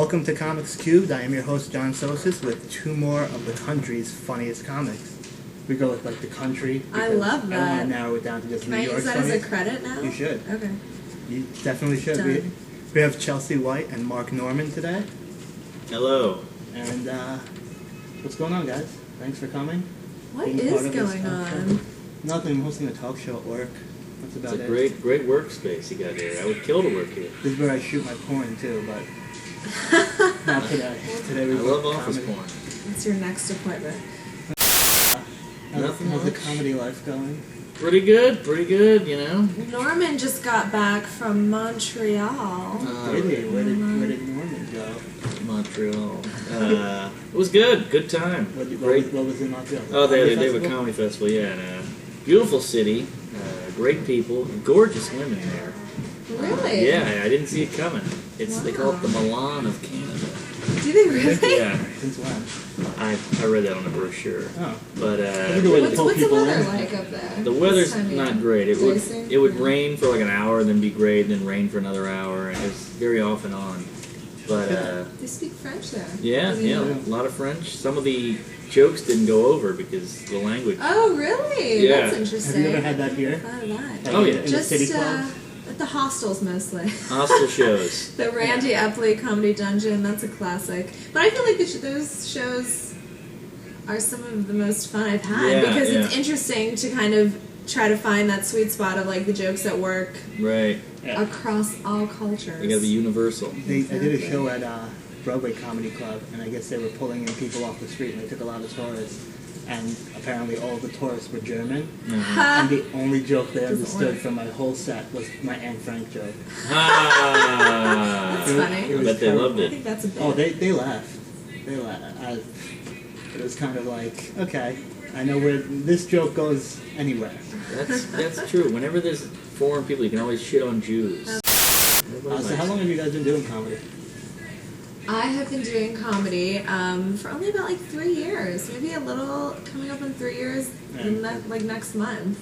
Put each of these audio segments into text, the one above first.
Welcome to Comics Cubed. I am your host, John Sosis, with two more of the country's funniest comics. We go with like the country. I love that. I want to narrow it down to just Can New I York's use that as a funniest. credit now? You should. Okay. You definitely should. Done. We have Chelsea White and Mark Norman today. Hello. And what's going on, guys? Thanks for coming. What Being is part of this going talk on? show. Nothing. I'm hosting a talk show at work. That's about It's a it. great workspace you got here. I would kill to work here. This is where I shoot my porn too, but not today. Today we I love office comedy. porn. What's your next appointment? Nothing How's the much. comedy life going? Pretty good, you know. Norman just got back from Montreal. Really? Where did Norman go? Montreal. It was good. Good time. Great. What was in Montreal? Oh, they have a Festival? comedy festival, yeah. And, beautiful city. Great people. Gorgeous women there. Really? Yeah, I didn't see it coming. They call it the Milan of Canada. Do they really? Yeah. Since when? I read that on a brochure. Oh. But What's the weather like up there? the weather's This time of not year? great. It Dicey? would rain for like an hour, then be great, then rain for another hour, and it's very off and on. But They speak French there. yeah, I mean, yeah, a lot of French. Some of the jokes didn't go over because of the language. Oh, really? Yeah. That's Have interesting. you ever had that here? Thought of that. Like Oh, yeah. In the Just city clubs? at the hostels mostly. Hostel shows. The Randy Epley Comedy Dungeon, that's a classic. But I feel like those shows are some of the most fun I've had Yeah, because it's yeah. interesting to kind of try to find that sweet spot of like the jokes that work Right. Yeah. across all cultures. You gotta be universal. I did a Exactly. show at Broadway Comedy Club, and I guess they were pulling in people off the street, and they took a lot of tourists. And apparently all the tourists were German. And the only joke they Doesn't understood work. from my whole set was my Anne Frank joke. Ah. That's It was- funny. it I was bet they terrible. loved I it. think that's a bit. Oh, they laughed. They laughed. It was kind of like, okay, I know where this joke goes anywhere. That's true. Whenever there's foreign people, you can always shit on Jews. Everybody So likes how long it. have you guys been doing comedy? I have been doing comedy for only about like 3 years, maybe a little coming up on 3 years, like next month.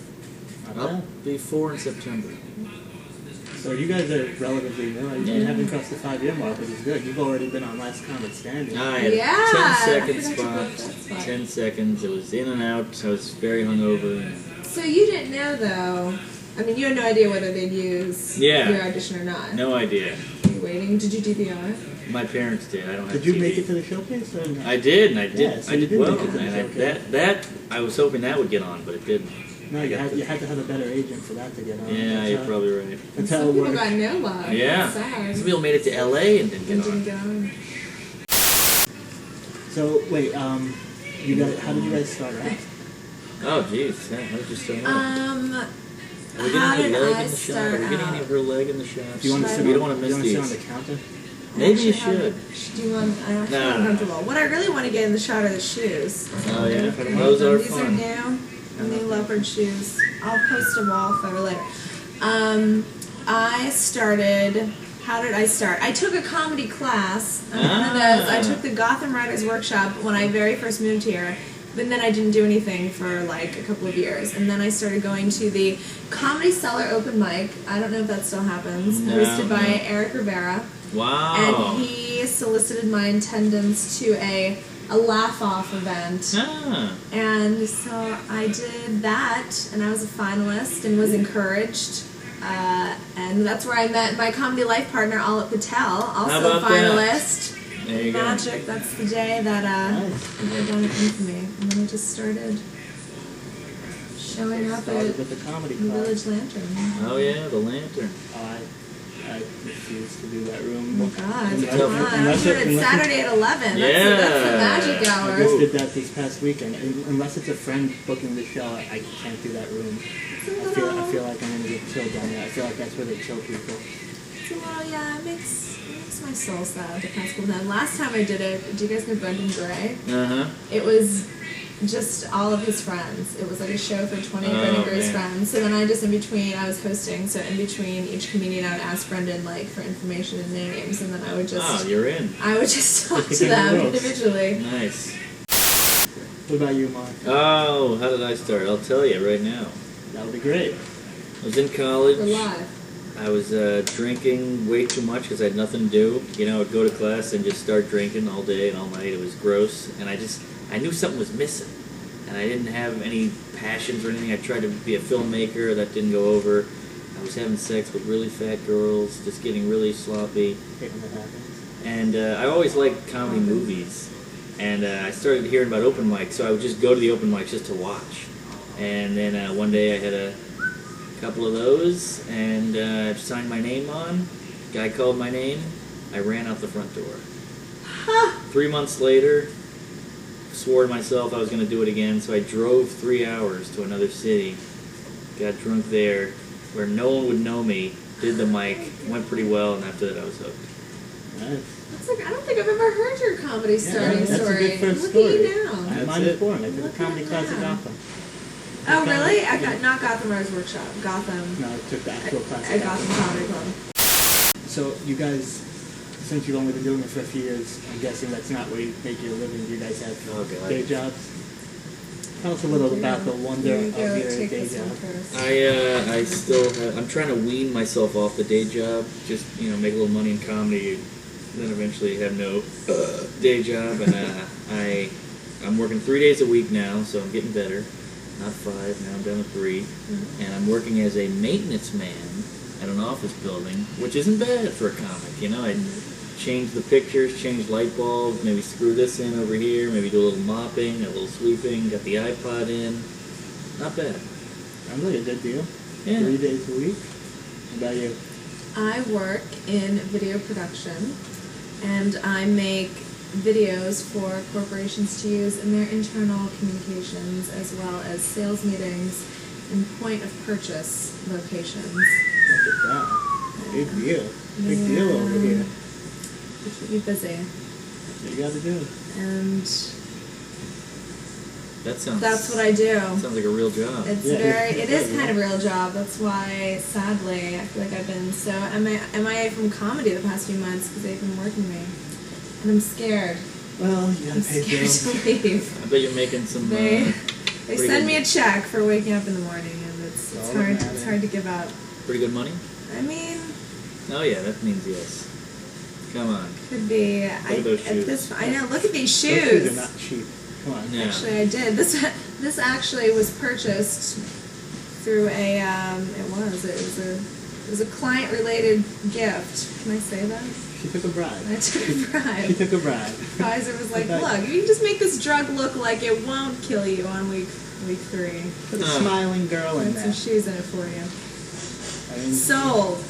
Not I'll bad. be 4 in September. So you guys are relatively new. You Yeah. haven't crossed the 5-year mark, which is good. You've already been on Last Comic Standing. I had Yeah, a 10 I second forgot to spot. put that spot. 10 seconds. It was in and out. So I was very hungover. So you didn't know though. I mean, you had no idea whether they'd use Yeah. your audition or not. No idea. Were you waiting? Did you DVR? My parents did. I don't have Did you TV. make it to the showcase or not? I did, and I did. Yeah, so I you did did well. make it to the And showcase. that I was hoping that would get on, but it didn't. No, you had to have a better agent for that to get on. Yeah, That's you're how- probably right. That's how Some it people works. got no love. Yeah. That's sad. Some people made it to LA and didn't And get on. didn't get on. So wait, you guys, how did you guys start out? Oh, jeez. Yeah, how did you start out? Are we How getting did any leg I in the shot? start Are we getting any out? of her leg in the shot? Do you want to sit? We on, don't want to do you miss want to sit these. on the counter? Maybe you Actually, should. Do you want? I'm actually No. uncomfortable. What I really want to get in the shot are the shoes. Oh, yeah. Those are These fun. are new leopard shoes. I'll post a wall photo later. I started. How did I start? I took a comedy class. One of those. I took the Gotham Writers Workshop when I very first moved here. But then I didn't do anything for like a couple of years. And then I started going to the Comedy Cellar open mic. I don't know if that still happens. No, Hosted by no. Eric Rivera. Wow. And he solicited my attendance to a laugh-off event. Ah. And so I did that, and I was a finalist and was encouraged. And that's where I met my comedy life partner, Alit Patel, also How a about that? finalist. There you go. Magic, that's the day that Nice. we were done at Infamy. And then I just started showing up Started at with the comedy club. Village Lantern. Oh, yeah, the lantern. I refuse to do that room. Oh my god, Unless- come on. I unless started it- Saturday at 11. Yeah. That's the magic I hour. just did that this past weekend. Unless it's a friend booking the show, I can't do that room. I feel like I'm gonna get killed down there. I feel like that's where they kill people. Well, yeah, it makes my soul sad to pass people down. Last time I did it, do you guys know Brendan Gray? Uh-huh. It was just all of his friends. It was like a show for 20 of Oh, Brendan Gray's man. friends. So then I just, I was hosting, so in between each comedian I would ask Brendan, like, for information and names, and then I would just, Oh, you're in. I would just talk to Picking the them ropes. individually. Nice. What about you, Mark? Oh, how did I start? I'll tell you right now. That would be great. I was in college. We're live. I was drinking way too much because I had nothing to do. You know, I'd go to class and just start drinking all day and all night. It was gross, and I knew something was missing, and I didn't have any passions or anything. I tried to be a filmmaker, that didn't go over. I was having sex with really fat girls, just getting really sloppy. And I always liked comedy movies, and I started hearing about open mics, so I would just go to the open mics just to watch. And then one day I had a couple of those, and I signed my name on. Guy called my name. I ran out the front door. 3 months later, swore to myself I was going to do it again, so I drove 3 hours to another city, got drunk there, where no one would know me, did the mic, went pretty well, and after that I was hooked. Nice. That's like, I don't think I've ever heard your comedy starting that's story. a good first Look story. at you now. Mine is boring. I did a Look comedy at class at that. Gotham. Oh, really? I got not Gotham Writers Workshop. Gotham. No, I took the actual class At Gotham Comedy Club. So you guys, since you've only been doing it for a few years, I'm guessing that's not where you make your living. You guys have day jobs. Tell us a little about the wonder of your day job. I still have, I'm trying to wean myself off the day job, just, you know, make a little money in comedy, then eventually have no day job, and I'm working 3 days a week now, so I'm getting better. Not 5, now I'm down to 3. And I'm working as a maintenance man at an office building, which isn't bad for a comic, you know. I change the pictures, change light bulbs, maybe screw this in over here, maybe do a little mopping, a little sweeping, got the iPod in. Not bad. Sounds like a good deal. Yeah. 3 days a week. What about you? I work in video production, and I make videos for corporations to use in their internal communications, as well as sales meetings and point of purchase locations. Look at that. Big deal. Big deal over here. To keep me busy. That's what you gotta do. And That's what I do. Sounds like a real job. It is kind of a real job. That's why, sadly, I feel like I've been so MIA from comedy the past few months because they've been working me. And I'm scared. Well, you gotta pay bills. I'm scared to leave. I bet you're making some. They pretty send good- me a check for waking up in the morning, and it's all hard. that matters. It's hard to give up. Pretty good money? I mean, Oh yeah, that means yes. Come on. could be. at those shoes. I know. Look at these Those shoes are shoes. not cheap. Come on. Yeah. Actually, I did. This actually was purchased through a. It was a client-related gift. Can I say that? She took a bribe. I took a bribe. She took a bribe. Pfizer was like, Okay. look, you can just make this drug look like it won't kill you on week 3. Put a smiling girl in Put there. some shoes in it for you. I mean, Sold.